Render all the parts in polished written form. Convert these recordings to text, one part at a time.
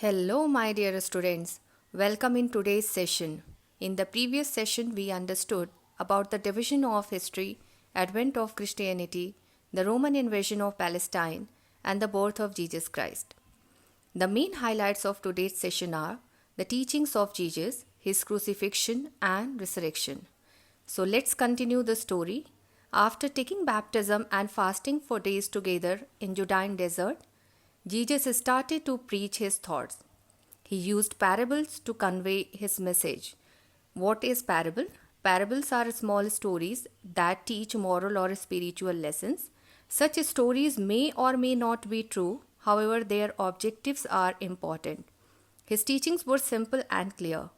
Hello, my dear students. Welcome in today's session. In the previous session, we understood about the division of history, advent of Christianity, the Roman invasion of Palestine, and the birth of Jesus Christ. The main highlights of today's session are the teachings of Jesus, his crucifixion, and resurrection. So let's continue the story. After taking baptism and fasting for days together in Judean desert, Jesus started to preach his thoughts. He used parables to convey his message. What is parable? Parables are small stories that teach moral or spiritual lessons. Such stories may or may not be true, however, their objectives are important. His teachings were simple and clear.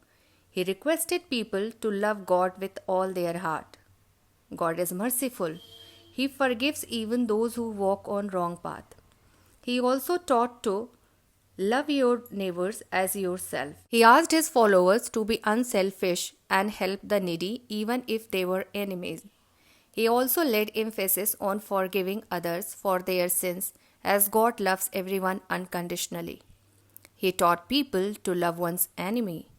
He requested people to love God with all their heart. God is merciful. He forgives even those who walk on wrong path. He also taught to love your neighbors as yourself. He asked his followers to be unselfish and help the needy even if they were enemies. He also laid emphasis on forgiving others for their sins as God loves everyone unconditionally. He taught people to love one's enemy.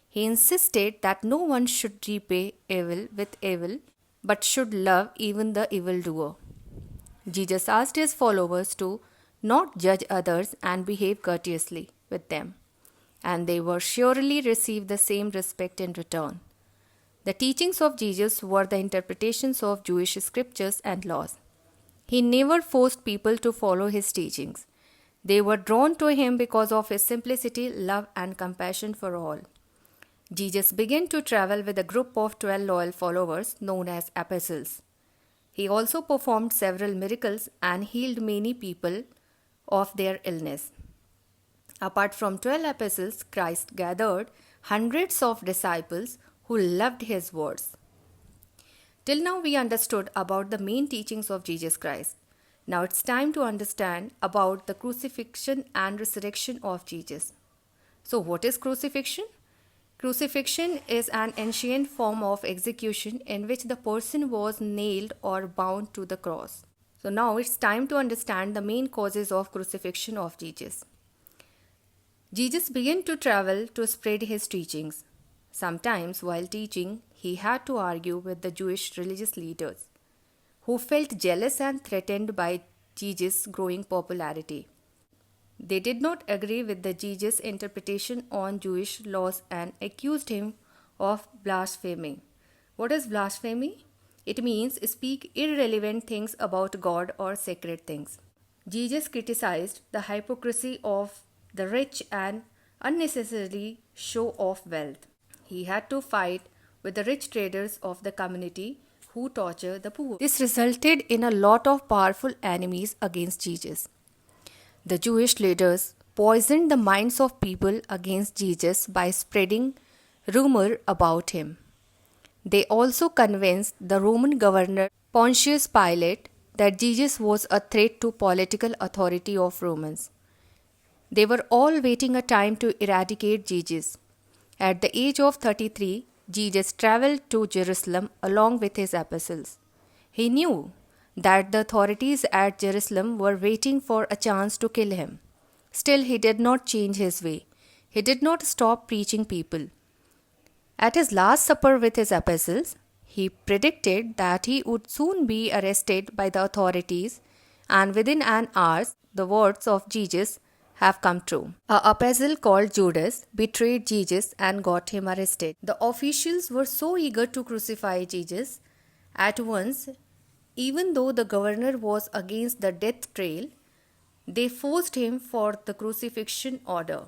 He insisted that no one should repay evil with evil but should love even the evildoer. Jesus asked his followers to not judge others and behave courteously with them, and they will surely receive the same respect in return. The teachings of Jesus were the interpretations of Jewish scriptures and laws. He never forced people to follow his teachings. They were drawn to him because of his simplicity, love, and compassion for all. Jesus began to travel with a group of 12 loyal followers known as apostles. He also performed several miracles and healed many people of their illness. Apart from 12 apostles, Christ gathered hundreds of disciples who loved his words. Till now, we understood about the main teachings of Jesus Christ. Now it's time to understand about the crucifixion and resurrection of Jesus. So, what is crucifixion? Crucifixion is an ancient form of execution in which the person was nailed or bound to the cross. So now it's time to understand the main causes of crucifixion of Jesus. Jesus began to travel to spread his teachings. Sometimes while teaching, he had to argue with the Jewish religious leaders who felt jealous and threatened by Jesus' growing popularity. They did not agree with the Jesus' interpretation on Jewish laws and accused him of blaspheming. What is blasphemy? It means speak irrelevant things about God or sacred things. Jesus criticized the hypocrisy of the rich and unnecessarily show off wealth. He had to fight with the rich traders of the community who torture the poor. This resulted in a lot of powerful enemies against Jesus. The Jewish leaders poisoned the minds of people against Jesus by spreading rumor about him. They also convinced the Roman governor Pontius Pilate that Jesus was a threat to political authority of Romans. They were all waiting a time to eradicate Jesus. At the age of 33, Jesus traveled to Jerusalem along with his apostles. He knew that the authorities at Jerusalem were waiting for a chance to kill him. Still, he did not change his way. He did not stop preaching people. At his last supper with his apostles, he predicted that he would soon be arrested by the authorities, and within an hour, the words of Jesus have come true. A apostle called Judas betrayed Jesus and got him arrested. The officials were so eager to crucify Jesus at once, even though the governor was against the death trail, they forced him for the crucifixion order.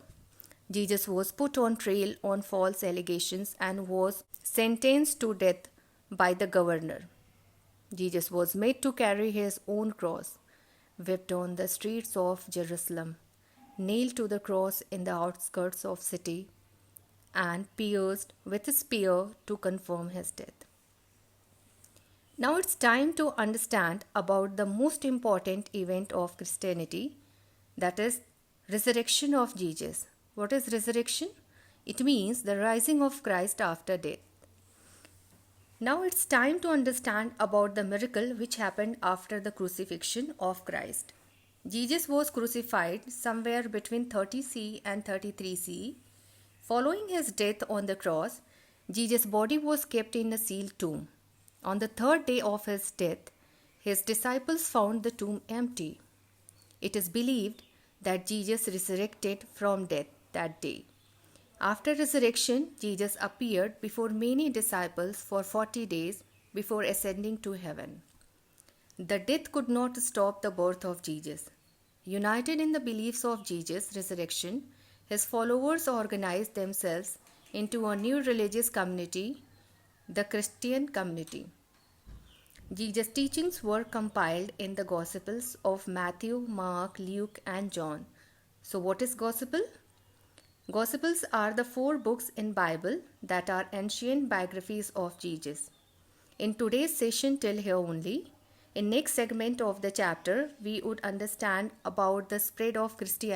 Jesus was put on trial on false allegations and was sentenced to death by the governor. Jesus was made to carry his own cross, whipped on the streets of Jerusalem, nailed to the cross in the outskirts of city, and pierced with a spear to confirm his death. Now it's time to understand about the most important event of Christianity, that is resurrection of Jesus. What is resurrection? It means the rising of Christ after death. Now it's time to understand about the miracle which happened after the crucifixion of Christ. Jesus was crucified somewhere between 30 CE and 33 CE. Following his death on the cross, Jesus' body was kept in a sealed tomb. On the third day of his death, his disciples found the tomb empty. It is believed that Jesus resurrected from death that day. After resurrection, Jesus appeared before many disciples for 40 days before ascending to heaven. The death could not stop the birth of Jesus. United in the beliefs of Jesus' resurrection, his followers organized themselves into a new religious community, the Christian community. Jesus' teachings were compiled in the Gospels of Matthew, Mark, Luke, and John. So, what is Gospel? Gospels are the 4 books in Bible that are ancient biographies of Jesus. In today's session till here only, in next segment of the chapter, we would understand about the spread of Christianity